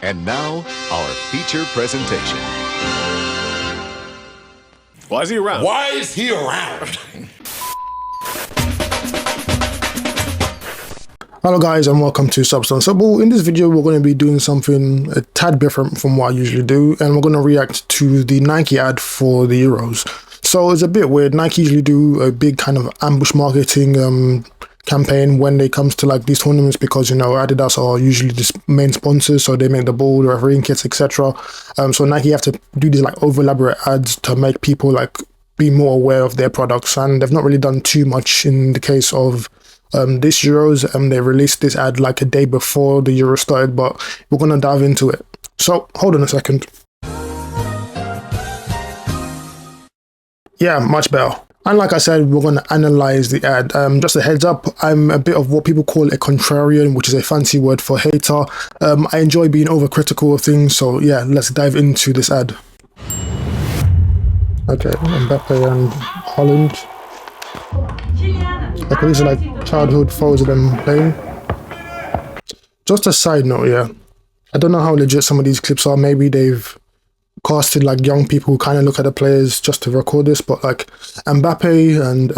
And now, our feature presentation. Why is he around? Why is he around? Hello guys and welcome to Substance Football. In this video we're going to be doing something a tad different from what I usually do, and we're going to react to the Nike ad for the Euros. So it's a bit weird. Nike usually do a big kind of ambush marketing campaign when it comes to like these tournaments, because you know Adidas are usually the main sponsors, so they make the ball, the refereeing kits, etc. So Nike have to do these like over elaborate ads to make people like be more aware of their products, and they've not really done too much in the case of this Euros. They released this ad like a day before the Euro started, but we're gonna dive into it. So hold on a second. Yeah, much better. And like I said, we're going to analyze the ad. Just a heads up, I'm a bit of what people call a contrarian, which is a fancy word for hater. I enjoy being overcritical of things, so yeah, let's dive into this ad. Okay, Mbappe and Holland. Okay, these are like childhood photos of them playing. Just a side note, yeah, I don't know how legit some of these clips are. Maybe they've casted like young people who kind of look at the players just to record this, but like Mbappe, and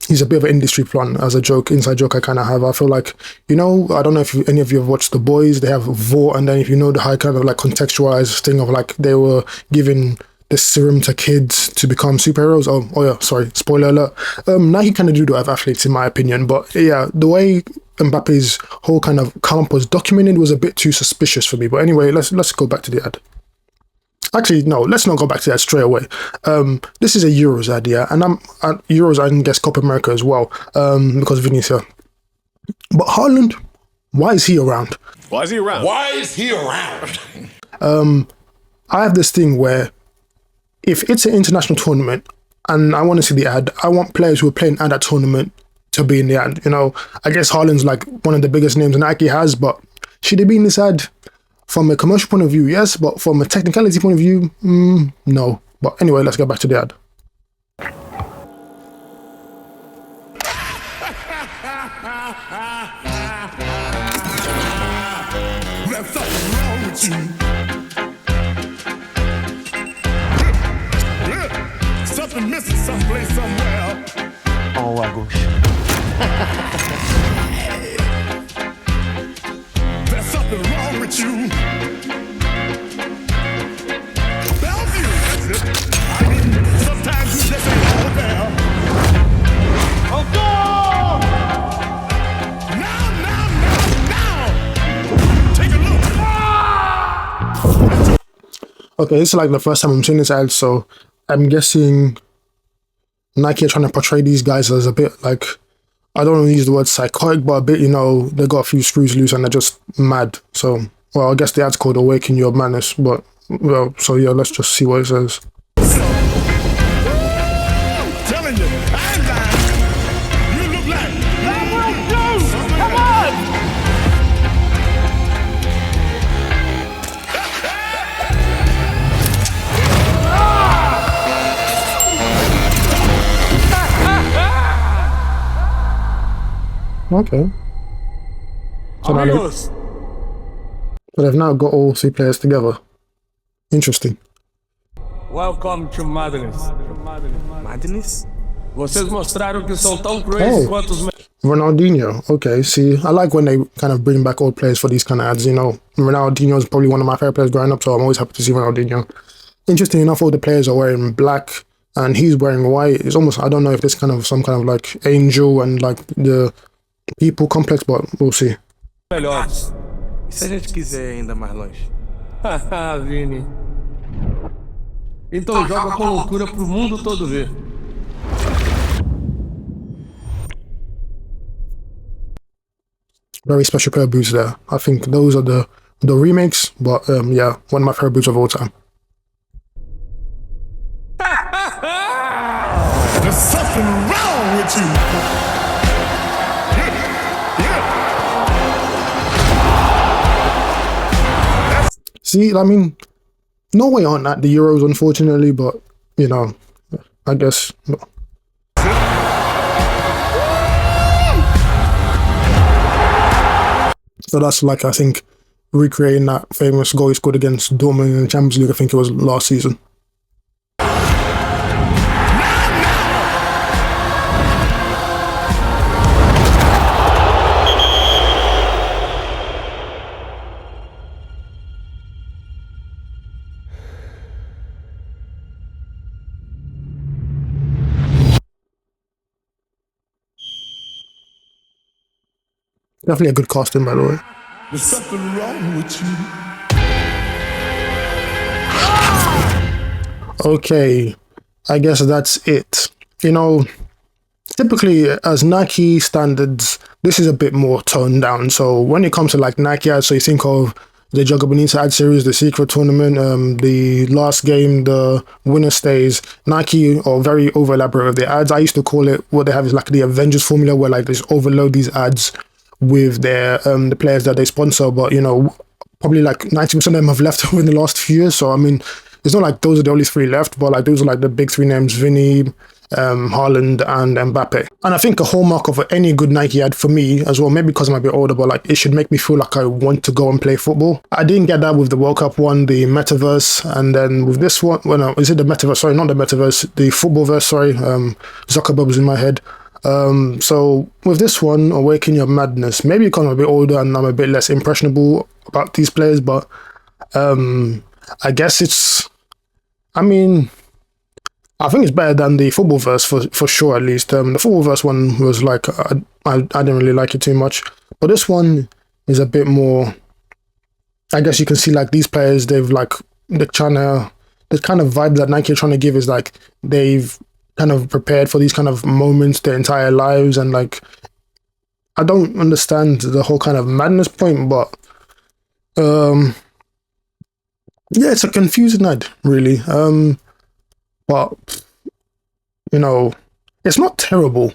he's a bit of an industry plant as a joke, inside joke I kind of have. I feel like, you know, I don't know if any of you have watched The Boys. They have Vought, and then if you know the high kind of like contextualized thing of like they were giving this serum to kids to become superheroes. Oh yeah, sorry, spoiler alert. Nike kind of do that with athletes in my opinion, but yeah, the way Mbappe's whole kind of come up was documented was a bit too suspicious for me. But anyway, let's go back to the ad. Actually, no, let's not go back to that straight away. This is a Euros ad, yeah, and I'm at Euros and guess Copa America as well, because Vinny's here. But Haaland, why is he around? Why is he around? Why is he around? I have this thing where if it's an international tournament and I want to see the ad, I want players who are playing at that tournament to be in the ad. You know, I guess Haaland's like one of the biggest names Nike has, but should he be in this ad? From a commercial point of view, yes, but from a technicality point of view, no. But anyway, let's get back to the ad. There's something wrong with you. Something missing someplace, somewhere. Oh, I go. There's something wrong with you. Bellevue, that's it. I mean, sometimes you just ain't all there. Oh, go! Now! Take a look. Okay, this is like the first time I'm seeing this ad, so I'm guessing Nike are trying to portray these guys as a bit like, I don't want to use the word psychotic, but a bit, you know, they got a few screws loose and they're just mad. So, well, I guess the ad's called Awaken Your Madness, but, well, so yeah, let's just see what it says. Telling you, I ain't lying. You look like come on! Okay. So they've now got all three players together. Interesting. Welcome to Madness. Madness? Vocês mostraram que são tão crazy quanto os... Ronaldinho. Okay, see, I like when they kind of bring back old players for these kind of ads, you know. Ronaldinho is probably one of my favorite players growing up, so I'm always happy to see Ronaldinho. Interesting enough, all the players are wearing black and he's wearing white. It's almost, I don't know if it's kind of some kind of like angel and like the people complex, but we'll see. melhores. E se a gente quiser ir ainda mais longe? Haha, Vini. Então joga com loucura pro mundo todo ver. Very special pair of boots there. I think those are the remakes, but yeah, one of my favorite boots of all time. There's something wrong with you. See, I mean, no way on at the Euros, unfortunately, but, you know, I guess. No. So that's like, I think, recreating that famous goal he scored against Dortmund in the Champions League. I think it was last season. Definitely a good casting, by the way. There's something wrong with you. Okay, I guess that's it. You know, typically as Nike standards, this is a bit more toned down. So when it comes to like Nike ads, so you think of the Jugga Bonita ad series, the Secret Tournament, the last game, the winner stays. Nike are very over elaborate with their ads. I used to call it, what they have is like the Avengers formula, where like they just overload these ads with their the players that they sponsor. But you know, probably like 90% of them have left in the last few years. So I mean, it's not like those are the only three left, but like those are like the big three names: Vinny, Haaland, and Mbappe. And I think a hallmark of any good Nike ad for me as well, maybe because I'm a bit older, but like it should make me feel like I want to go and play football. I didn't get that with the World Cup one, the Metaverse, and then with this one, is it the Metaverse? Sorry, not the Metaverse, the Footballverse. Sorry, Zuckerberg was in my head. So with this one, Awaken Your Madness, maybe because I'm a bit older and I'm a bit less impressionable about these players, but I guess I think it's better than the Footballverse for sure, at least. The Footballverse one was like, I didn't really like it too much, but this one is a bit more, I guess you can see like these players, the kind of vibe that Nike are trying to give is like they've kind of prepared for these kind of moments their entire lives, and like I don't understand the whole kind of madness point, but yeah, it's a confusing ad, really. But you know, it's not terrible,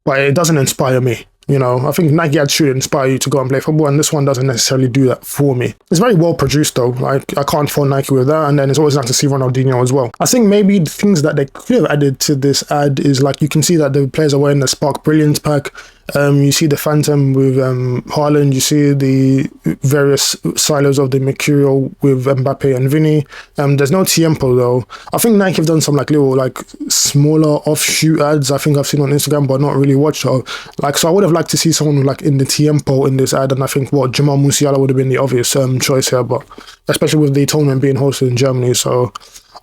but it doesn't inspire me. You know, I think Nike ads should inspire you to go and play football, and this one doesn't necessarily do that for me. It's very well produced though. Like I can't fault Nike with that, and then it's always nice to see Ronaldinho as well. I think maybe the things that they could have added to this ad is like you can see that the players are wearing the Spark Brilliance pack. You see the Phantom with Haaland. You see the various silos of the Mercurial with Mbappe and Vinny. There's no Tiempo though. I think Nike have done some like little like smaller offshoot ads. I think I've seen on Instagram, but not really watched. So I would have liked to see someone like in the Tiempo in this ad, and I think Jamal Musiala would have been the obvious choice here. But especially with the tournament being hosted in Germany, so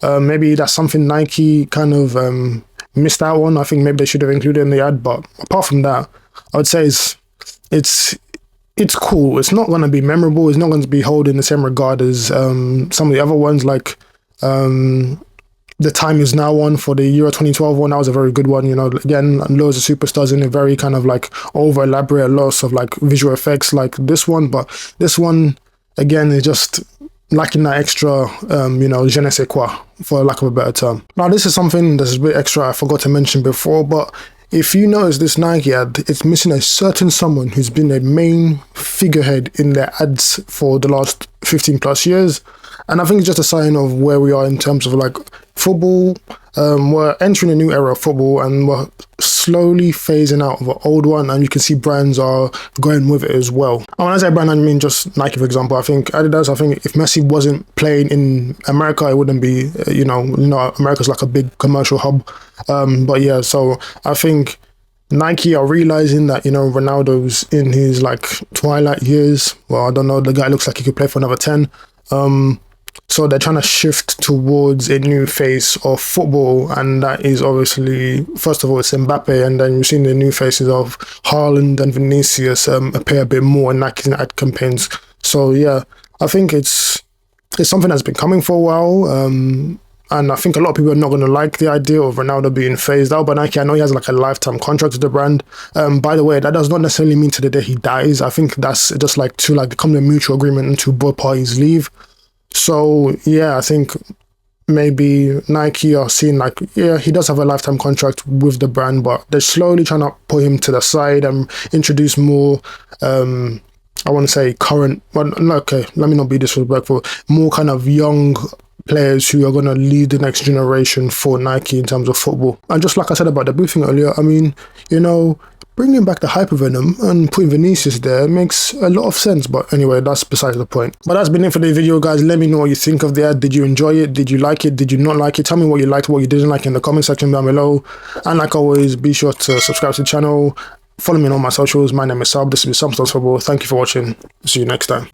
maybe that's something Nike kind of missed out on. I think maybe they should have included in the ad. But apart from that, I would say it's cool. It's not going to be memorable. It's not going to be held in the same regard as some of the other ones, like the Time Is Now one for the Euro 2012 one. That was a very good one. You know, again, loads of superstars in a very kind of like over elaborate, lots of like visual effects like this one. But this one, again, is just lacking that extra, je ne sais quoi, for lack of a better term. Now, this is something that's a bit extra I forgot to mention before, but if you notice this Nike ad, it's missing a certain someone who's been a main figurehead in their ads for the last 15 plus years. And I think it's just a sign of where we are in terms of like football. We're entering a new era of football, and we're slowly phasing out of an old one, and you can see brands are going with it as well. And when I say brand, I mean just Nike, for example. I think Adidas, if Messi wasn't playing in America, it wouldn't be, America's like a big commercial hub. But yeah, so I think Nike are realizing that, Ronaldo's in his like twilight years. Well, I don't know, the guy looks like he could play for another 10. So they're trying to shift towards a new face of football, and that is obviously, first of all, it's Mbappe, and then you've seen the new faces of Haaland and Vinicius appear a bit more in Nike's ad campaigns. So yeah, I think it's something that's been coming for a while, and I think a lot of people are not going to like the idea of Ronaldo being phased out by Nike. I know he has like a lifetime contract with the brand. By the way, that does not necessarily mean to the day he dies. I think that's just like to like come to a mutual agreement and to both parties leave. So yeah, I think maybe Nike are seeing like, yeah, he does have a lifetime contract with the brand, but they're slowly trying to put him to the side and introduce more, I want to say current, well, okay, let me not be disrespectful, more kind of young players who are going to lead the next generation for Nike in terms of football. And just like I said about the boothing earlier, I mean, bringing back the Hypervenom and putting Vinicius there makes a lot of sense. But anyway, that's besides the point. But that's been it for the video, guys. Let me know what you think of the ad. Did you enjoy it? Did you like it? Did you not like it? Tell me what you liked, what you didn't like in the comment section down below. And like always, be sure to subscribe to the channel. Follow me on all my socials. My name is Sab. This has been Some Stars Football. Thank you for watching. See you next time.